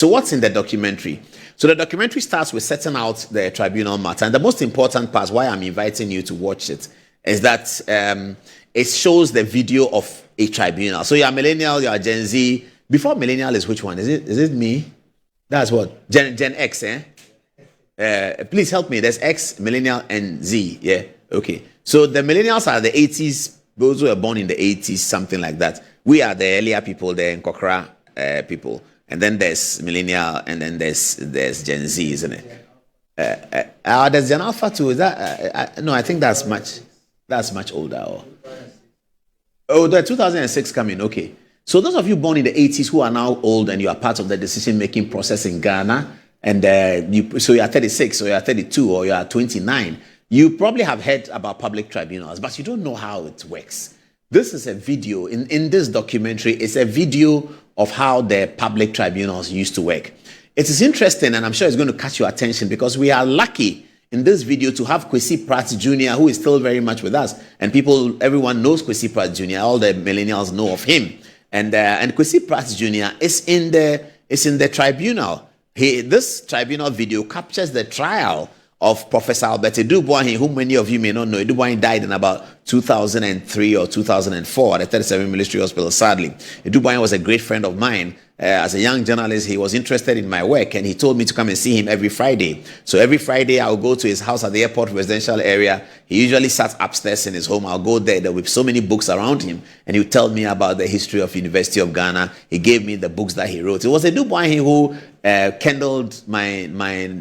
So what's in the documentary? So the documentary starts with setting out the tribunal matter. And the most important part, why I'm inviting you to watch it, is that it shows the video of a tribunal. So you're millennial, you're Gen Z. Before millennial is which one? Is it me? That's what? Gen X, eh? Please help me. There's X, millennial, and Z. Yeah? Okay. So the millennials are the 80s. Those who were born in the 80s, something like that. We are the earlier people, the Nkokra people. And then there's millennial, and then there's Gen Z, isn't it? There's Gen Alpha too. Is that? No, I think that's much older. Oh, the 2006 coming. Okay. So those of you born in the 80s who are now old and you are part of the decision-making process in Ghana, and so you are 36, or you are 32, or you are 29, you probably have heard about public tribunals, but you don't know how it works. This is a video. In this documentary, it's a video of how the public tribunals used to work. It is interesting, and I'm sure it's going to catch your attention, because we are lucky in this video to have Kwesi Pratt Jr., who is still very much with us. And everyone knows Kwesi Pratt Jr., all the millennials know of him. And Kwesi Pratt Jr. is in the tribunal. This tribunal video captures the trial of Professor Albert Edubwahin, whom many of you may not know. Edubwahin died in about 2003 or 2004 at the 37 Military Hospital, sadly. Edubwahin was a great friend of mine. As a young journalist, he was interested in my work, and he told me to come and see him every Friday. So every Friday, I'll go to his house at the airport residential area. He usually sat upstairs in his home. I'll go there. There were so many books around him, and he would tell me about the history of University of Ghana. He gave me the books that he wrote. It was Edubwahin who kindled my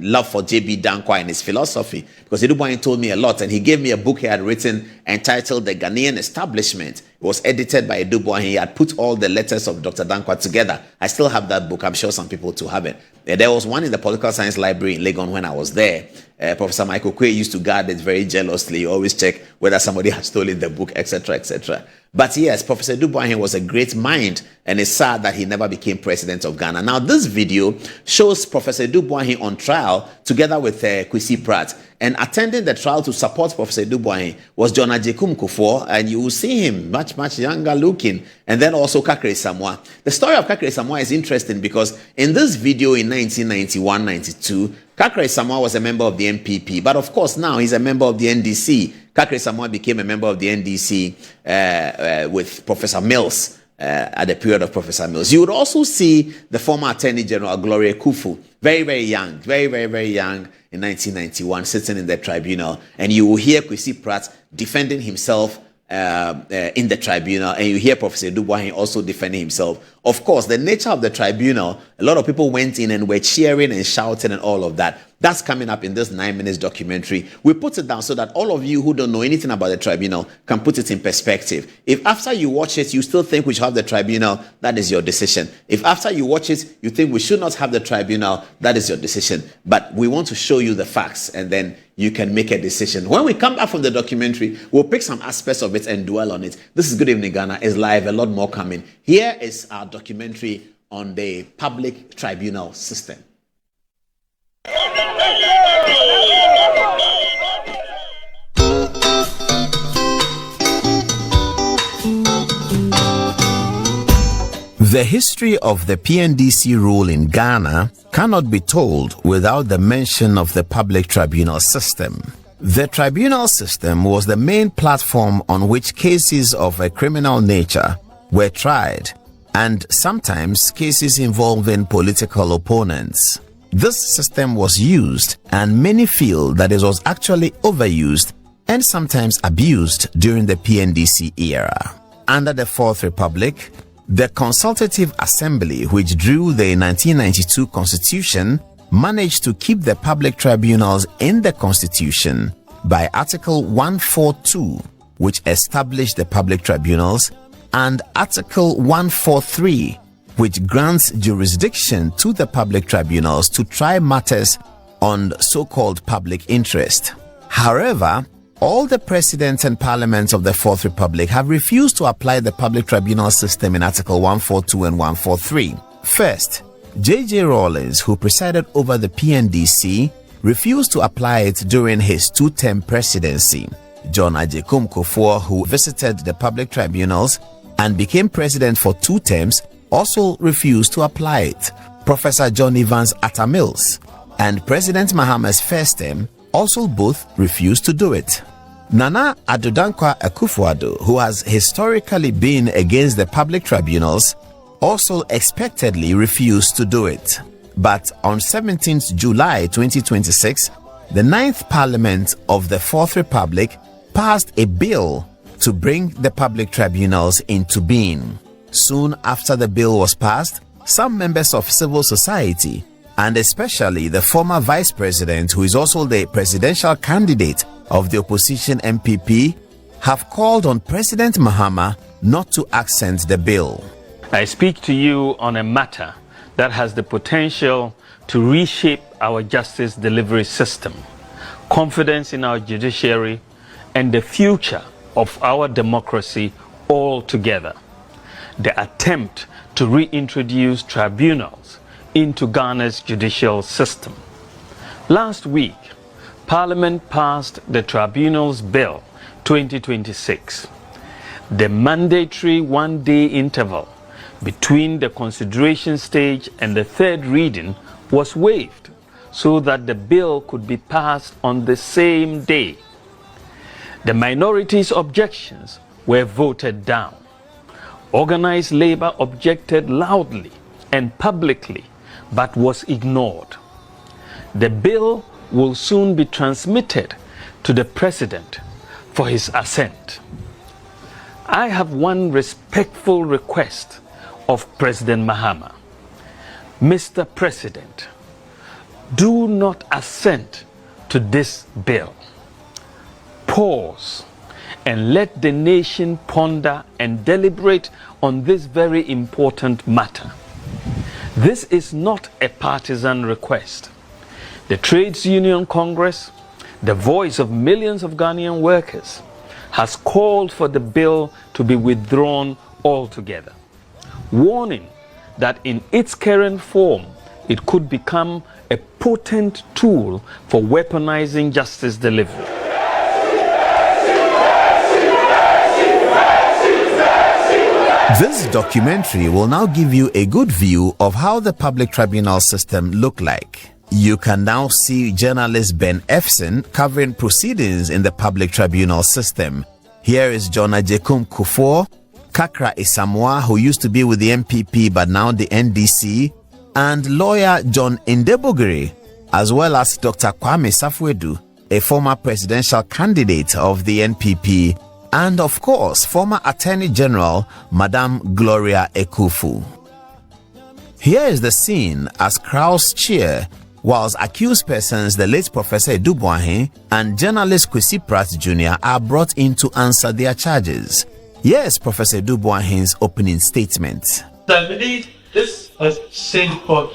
love for J.B. Dankwa and his philosophy, because Edubwahin told me a lot, and he gave me a book he had written entitled The Ghanaian Establishment. It was edited by Edubwahin. He had put all the letters of Dr. Dankwa together. I still have that book. I'm sure some people too have it. There was one in the Political Science Library in Legon when I was there. Professor Michael Quay used to guard it very jealously. He always check whether somebody had stolen the book, etc., etc. But yes, Professor Edubwahin was a great mind, and it's sad that he never became president of Ghana. Now, this video shows Professor Edubwahin on trial together with Kwesi Pratt. And attending the trial to support Professor Edubwahin was John Ajekum Kufuor, and you will see him much, much younger looking. And then also Kakre Samoa. The story of Kakre Samoa is interesting because in this video in 1991-92, Kakre Samoa was a member of the NPP, but of course now he's a member of the NDC. Kakre Samoa became a member of the NDC with Professor Mills at the period of Professor Mills. You would also see the former Attorney General Gloria Kufu, very, very young, very, very, very young in 1991, sitting in the tribunal. And you will hear Kwesi Pratt defending himself in the tribunal, and you hear Professor Edubwahin also defending himself. Of course, the nature of the tribunal, a lot of people went in and were cheering and shouting and all of that. That's coming up in this 9 minutes documentary. We put it down so that all of you who don't know anything about the tribunal can put it in perspective. If after you watch it, you still think we should have the tribunal, that is your decision. If after you watch it, you think we should not have the tribunal, that is your decision. But we want to show you the facts, and then you can make a decision. When we come back from the documentary, we'll pick some aspects of it and dwell on it. This is Good Evening Ghana. It's live, a lot more coming. Here is our documentary on the public tribunal system. The history of the PNDC rule in Ghana cannot be told without the mention of the public tribunal system. The tribunal system was the main platform on which cases of a criminal nature were tried, and sometimes cases involving political opponents. This system was used, and many feel that it was actually overused and sometimes abused during the PNDC era. Under the Fourth Republic, the Consultative Assembly, which drew the 1992 Constitution, managed to keep the public tribunals in the Constitution by Article 142, which established the public tribunals, and Article 143, which grants jurisdiction to the public tribunals to try matters on so-called public interest. However, all the presidents and parliaments of the Fourth Republic have refused to apply the public tribunal system in Article 142 and 143. First, J.J. Rawlings, who presided over the PNDC, refused to apply it during his 2-term presidency. John Ajekum Kufuor, who visited the public tribunals and became president for 2 terms, also refused to apply it. Professor John Evans Atta Mills, and President Mahama's first term also both refused to do it. Nana Addo Akufo-Addo, who has historically been against the public tribunals, also expectedly refused to do it. But on 17th July 2026, the 9th Parliament of the Fourth Republic passed a bill to bring the public tribunals into being. Soon after the bill was passed, some members of civil society, and especially the former vice president, who is also the presidential candidate of the opposition MPP, have called on President Mahama not to accent the bill. I speak to you on a matter that has the potential to reshape our justice delivery system, confidence in our judiciary, and the future of our democracy altogether. The attempt to reintroduce tribunals into Ghana's judicial system. Last week, Parliament passed the Tribunals Bill 2026. The mandatory one-day interval between the consideration stage and the third reading was waived so that the bill could be passed on the same day. The minority's objections were voted down. Organized labor objected loudly and publicly, but was ignored. The bill will soon be transmitted to the President for his assent. I have one respectful request of President Mahama. Mr. President, do not assent to this bill. Pause and let the nation ponder and deliberate on this very important matter. This is not a partisan request. The Trades Union Congress, the voice of millions of Ghanaian workers, has called for the bill to be withdrawn altogether, warning that in its current form, it could become a potent tool for weaponizing justice delivery. This documentary will now give you a good view of how the public tribunal system looked like. You can now see journalist Ben Efson covering proceedings in the public tribunal system. Here is John Ajekum Kufuor, Kakra Isamoah, who used to be with the MPP but now the NDC, and lawyer John Indebogere, as well as Dr. Kwame Safwedu, a former presidential candidate of the NPP, and of course, former Attorney General Madame Gloria Ekufu. Here is the scene as crowds cheer whilst accused persons, the late Professor Adom-Otchere and journalist Kwesi Pratt Jr. are brought in to answer their charges. Here's Professor Adom-Otchere's opening statement. I believe this was same court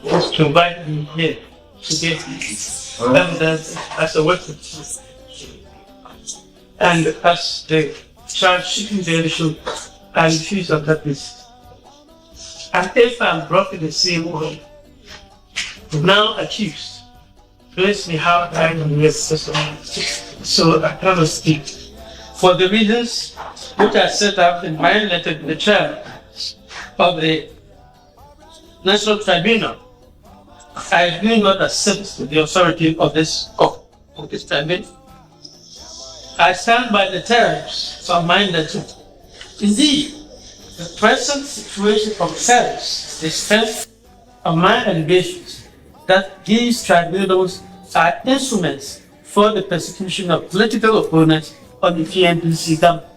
was to invite me here to give evidence as a witness. And as the charge seeking the issue, I refuse on that basis. And if I'm brought in the same way, now accused, place me how I can be so I cannot speak. For the reasons which I set up in my letter to the chair of the National Tribunal, I do not accept the authority of this tribunal. I stand by the terms of my letter. Indeed, the present situation confirms the strength of my allegations that these tribunals are instruments for the persecution of political opponents of the PNDC government.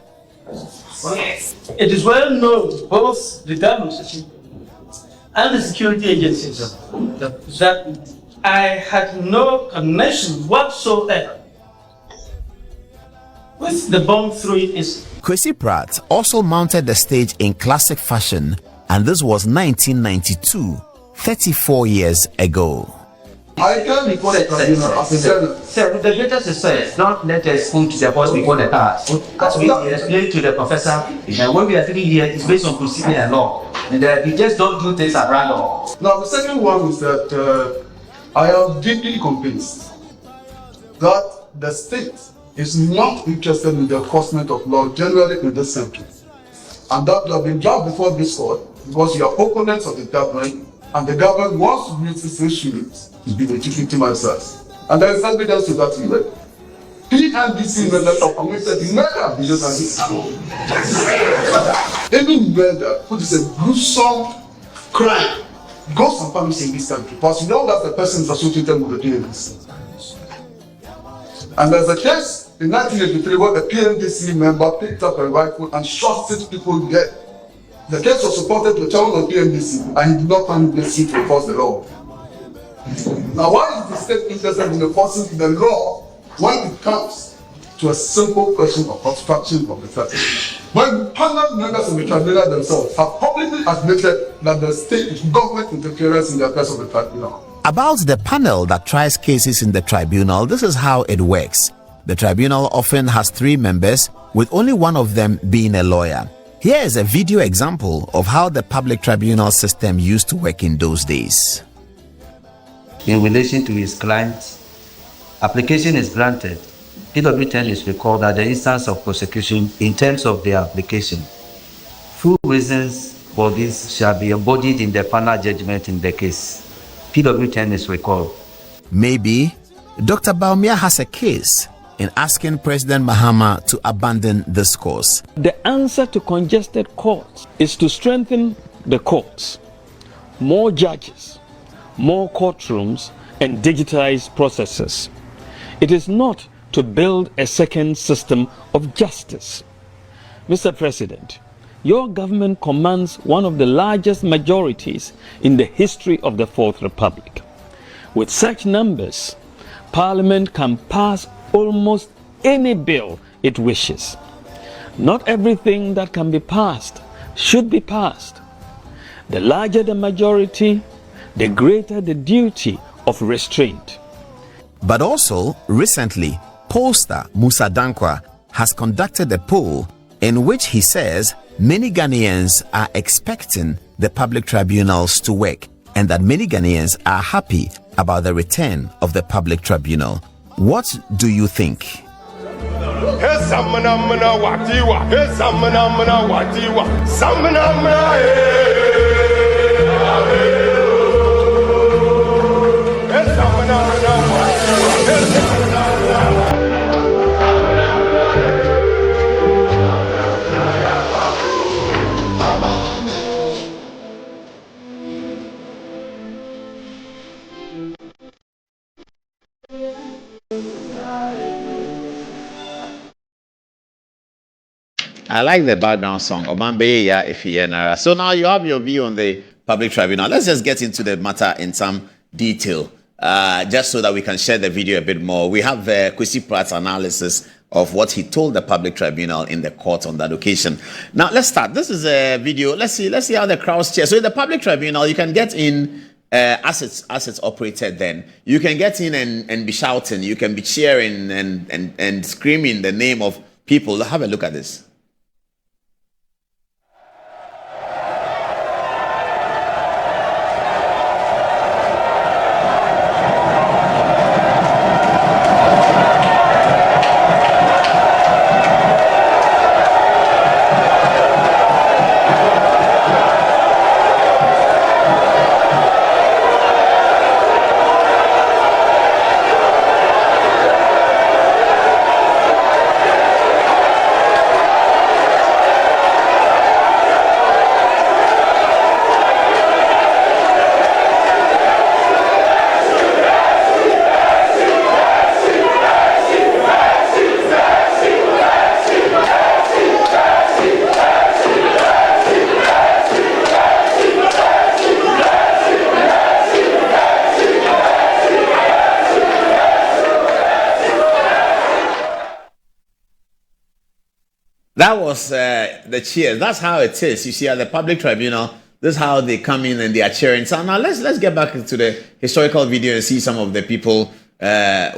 It is well known, both the government and the security agencies, that I had no connection whatsoever with the bomb throwing incident. Kwesi Pratt also mounted the stage in classic fashion, and this was 1992, 34 years ago. I can't report a tribunal. Sir, the greatest says, don't let us come to the boss before the task. As we explained to the professor, and when we are sitting here, it's based on procedure and law. And we just don't do things at random. Now, the second one is that I am deeply convinced that the state is not interested in the enforcement of law generally in this country. And that have been brought before this court because your opponents of the government and the government wants to use these instruments to be legitimizers. And there is evidence to that effect. PNDC members are committed murder because any murder, which is a gruesome crime, goes and punished in this country because you know that the person is associated with the PNDC. And there's a case in 1983 where the PNDC member picked up a rifle and shot 6 people dead. The case was reported to the chairman of PNDC and he did not find guilty to enforce the law. Now, why is the state interested in enforcing the law when it comes to a simple question of obstruction of the justice? When panel members of the tribunal themselves have publicly admitted that the state is government interference in the affairs of the tribunal. About the panel that tries cases in the tribunal, this is how it works. The tribunal often has 3 members, with only one of them being a lawyer. Here is a video example of how the public tribunal system used to work in those days. In relation to his client, application is granted. PW10 is recalled at the instance of prosecution in terms of the application. Full reasons for this shall be embodied in the final judgment in the case. PW10 is recalled. Maybe Dr. Baumia has a case in asking President Mahama to abandon this course. The answer to congested courts is to strengthen the courts, more judges, more courtrooms, and digitized processes. It is not to build a second system of justice. Mr. President, your government commands one of the largest majorities in the history of the Fourth Republic. With such numbers, Parliament can pass almost any bill it wishes. Not everything that can be passed should be passed. The larger the majority, the greater the duty of restraint. But also, recently, pollster Musa Dankwa has conducted a poll in which he says many Ghanaians are expecting the public tribunals to work and that many Ghanaians are happy about the return of the public tribunal. What do you think? I like the background song. So now you have your view on the public tribunal. Let's just get into the matter in some detail, just so that we can share the video a bit more. We have Kwesi Pratt's analysis of what he told the public tribunal in the court on that occasion. Now let's start. This is a video. Let's see how the crowds cheer. So in the public tribunal, you can get in as it's operated. Then you can get in and be shouting. You can be cheering and screaming the name of people. Have a look at this. That was the cheers. That's how it is. You see, at the public tribunal, this is how they come in and they are cheering. So now let's get back to the historical video and see some of the people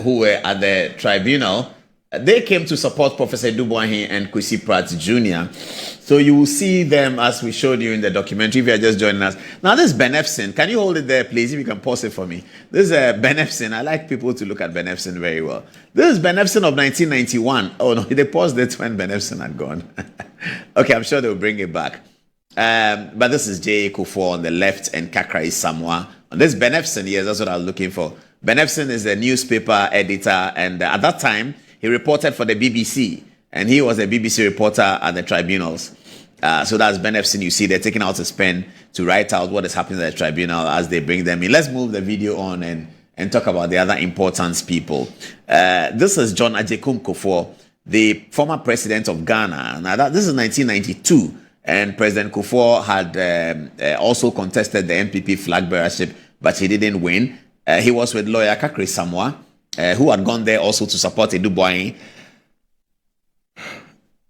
who were at the tribunal. They came to support Professor Dubois and Kwesi Pratt Jr. So you will see them as we showed you in the documentary if you are just joining us. Now this is Ben Efson. Can you hold it there, please? If you can pause it for me. This is Ben Efson. I like people to look at Ben Efson very well. This is Ben Efson of 1991. Oh no, they paused it when Ben Efson had gone. Okay, I'm sure they'll bring it back. But this is J. Kufuor on the left and Kakrai Samoa. On this Benefson, yes, that's what I was looking for. Benefson is a newspaper editor, and at that time, he reported for the BBC, and he was a BBC reporter at the tribunals. So that's Benefson. You see, they're taking out his pen to write out what is happening at the tribunal as they bring them in. Let's move the video on and talk about the other important people. This is John Agyekum Kufuor, the former president of Ghana. Now, this is 1992, and President Kufuor had also contested the NPP flag bearership, but he didn't win. He was with lawyer Kakri Samoa, who had gone there also to support Adom-Otchere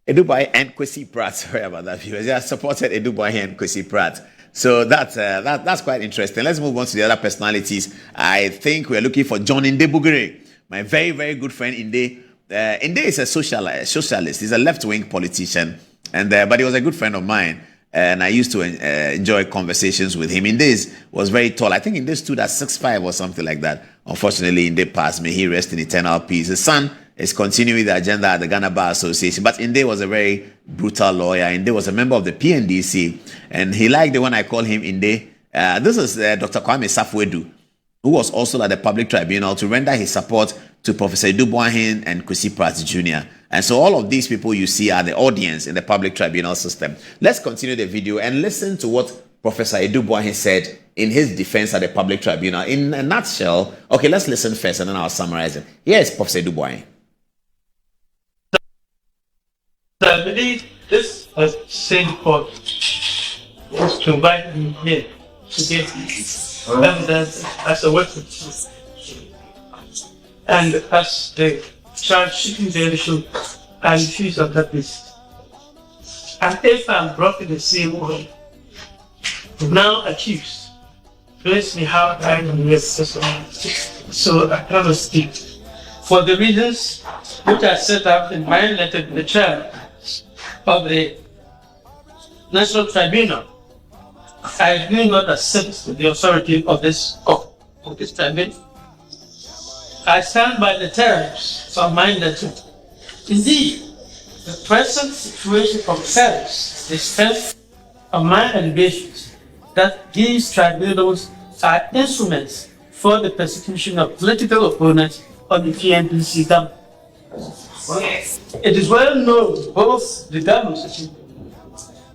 and Kwesi Pratt. Sorry about that, viewers. Yeah, supported Adom-Otchere and Kwesi Pratt. So that's quite interesting. Let's move on to the other personalities. I think we're looking for John Inde Bugere, my very, very good friend Inde. Inde is a socialist. He's a left-wing politician, and but he was a good friend of mine. And I used to enjoy conversations with him. Inde was very tall. I think Inde stood at 6'5" or something like that. Unfortunately, Inde passed. May he rest in eternal peace. His son is continuing the agenda at the Ghana Bar Association. But Inde was a very brutal lawyer. Inde was a member of the PNDC. And he liked it when I call him Inde. This is Dr. Kwame Safwedu, who was also at the public tribunal to render his support to Professor Adom-Otchere and Kwesi Pratt Jr. And so all of these people you see are the audience in the public tribunal system. Let's continue the video and listen to what Professor Adom-Otchere said in his defense at the public tribunal. In a nutshell, okay, let's listen first and then I'll summarize it. Here is Professor Adom-Otchere. I believe this same court was to invite me here to give evidence as a witness. And as the charge shooting the issue, I refuse on that basis. And if I'm brought in the same way, now accused, place me how I can resist. So I cannot speak. For the reasons which I set out in my letter to the chair of the National Tribunal, I do not accept the authority of this tribunal. I stand by the terms of my letter. Indeed, the present situation confirms the strength of my allegations that these tribunals are instruments for the persecution of political opponents of the PNDC government. It is well known, both the government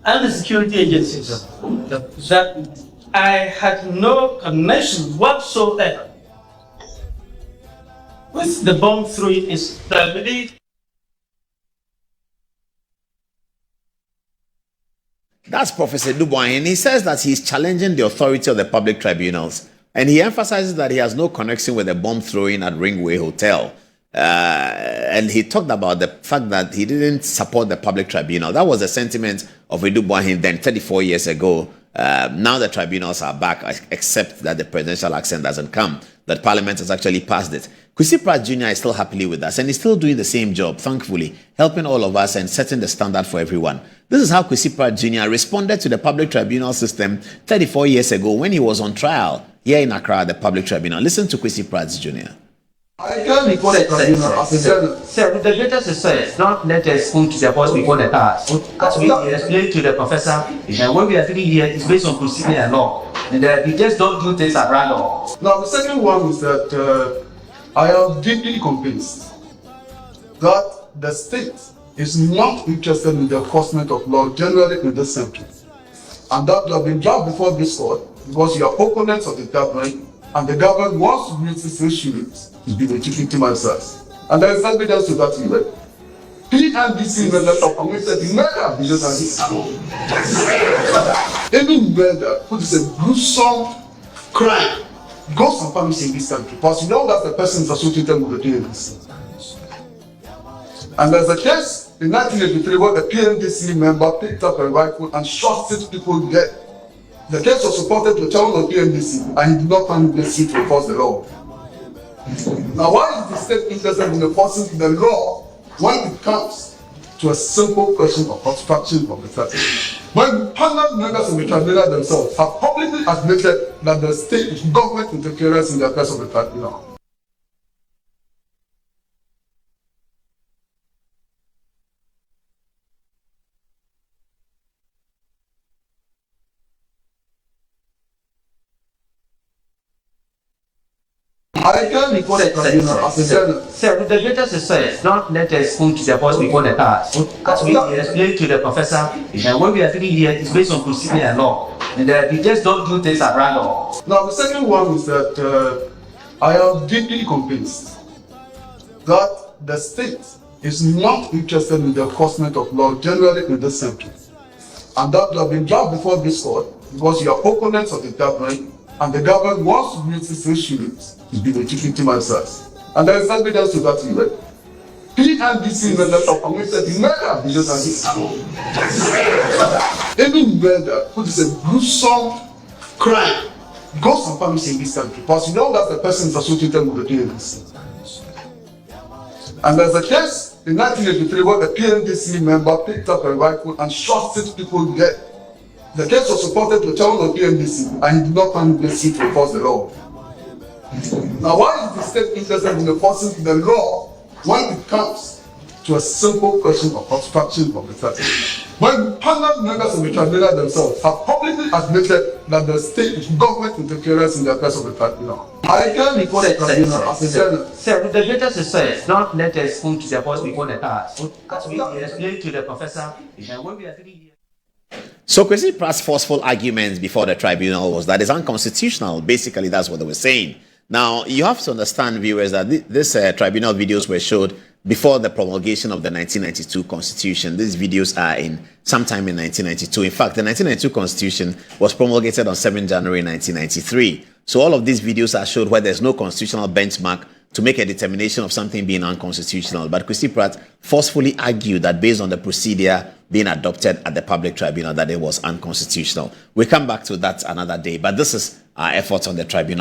and the security agencies, that I had no connection whatsoever with the bomb throwing incident. That's Professor Adom-Otchere, and he says that he's challenging the authority of the public tribunals. And he emphasizes that he has no connection with the bomb throwing at Ringway Hotel. And he talked about the fact that he didn't support the public tribunal. That was the sentiment of Adom-Otchere then 34 years ago. Now the tribunals are back, except that the presidential accent doesn't come, that Parliament has actually passed it. Kwesi Pratt Jr. is still happily with us, and he's still doing the same job, thankfully, helping all of us and setting the standard for everyone. This is how Kwesi Pratt Jr. responded to the public tribunal system 34 years ago when he was on trial here in Accra at the public tribunal. Listen to Kwesi Pratt Jr. I can't report the tribunal as a journalist. Sir, the greatest says, don't let us put the horse before the cart. As we explained to the professor, and what we are doing here is based on procedure and law. And we just don't do things at random. Now, the second one is that I am deeply convinced that the state is not interested in the enforcement of law generally in this country. And that will have been dragged before this court because you are opponents of the government, and the government wants to use these issues to be legitimized. And there is evidence to that effect. PNDC members are committed murder because any murder, which is a gruesome crime, goes unpunished in this country. Because you know that the person is associated with the PNDC. And there's a case in 1983 where the PNDC member picked up a rifle and shot 6 people dead. The case was reported to the chairman of PNDC, and he did not find necessary to enforce the law. Now, why is the state interested in enforcing the law when it comes to a simple question of obstruction of the justice? When panel members of the tribunal themselves have publicly admitted that the state government interference in the affairs of the tribunal. I can report a tribunal as a journal. Sir, with the greatest respect, don't let us come to the boss before the task. As we explained to the professor, and what we are doing here is based on procedure and law. And we just don't do things at random. Now, the second one is that I am deeply convinced that the state is not interested in the enforcement of law generally in this country. And that will have been dragged before this court because you are opponents of the government and the government wants to use these issues to be legitimized. And there is evidence to that effect. PNDC members have committed murder videos and this. Any murder, which is a gruesome crime, goes unpunished in this country because you know that the person is associated with the PNDC. And there's a case in 1983 where a PNDC member picked up a rifle and shot 6 people dead. The case was reported to the chairman of PNDC and he did not find guilty to enforce the law. Now, why is the state interested in enforcing the law when it comes to a simple question of obstruction of the justice? When panel members of the tribunal themselves have publicly admitted that the state government interference in the affairs of the tribunal. I can report a tribunal as a journal. Sir, with the greatest respect, don't let us come to the boss before the task. As we explained to the professor, and what we are doing here. So Kwesi Pratt's forceful arguments before the tribunal was that it's unconstitutional. Basically, that's what they were saying. Now, you have to understand, viewers, that this tribunal videos were showed before the promulgation of the 1992 Constitution. These videos are in sometime in 1992. In fact, the 1992 Constitution was promulgated on 7 January 1993. So all of these videos are showed where there's no constitutional benchmark to make a determination of something being unconstitutional. But Kwesi Pratt forcefully argued that based on the procedure being adopted at the public tribunal, that it was unconstitutional. We'll come back to that another day, but this is our efforts on the tribunal.